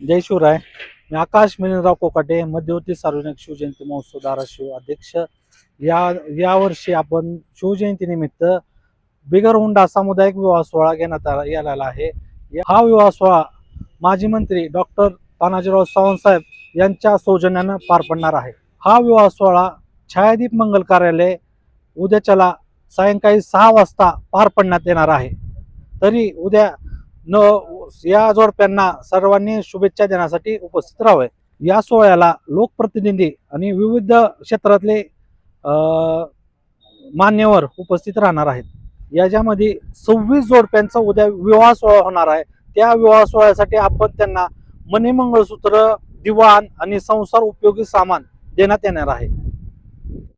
जय शिवराय. मी आकाश मिलिंदराव कोकाटे, मध्यवर्ती सार्वजनिक शिवजयंती महोत्सव धाराशिव अध्यक्ष. यावर्षी आपण शिवजयंतीनिमित्त बिगर हुंडा सामुदायिक विवाह सोहळा घेण्यात आलेला आहे. हा विवाह सोहळा माजी मंत्री डॉक्टर तानाजीराव सावंत साहेब यांच्या सौजन्यानं पार पडणार आहे. हा विवाह सोहळा छायादीप मंगल कार्यालय उद्याच्याला सायंकाळी 6 वाजता पार पडण्यात येणार आहे. तरी उद्या या जोडप्यांना सर्वांनी शुभेच्छा देण्यासाठी उपस्थित राहावे. या सोहळ्याला लोकप्रतिनिधी आणि विविध क्षेत्रातले मान्यवर उपस्थित राहणार आहेत. याच्यामध्ये 26 जोडप्यांचा उद्या विवाह सोहळा होणार आहे. त्या विवाह सोहळ्यासाठी आपण त्यांना मणी मंगळसूत्र, दिवाण आणि संसार उपयोगी सामान देण्यात येणार आहे.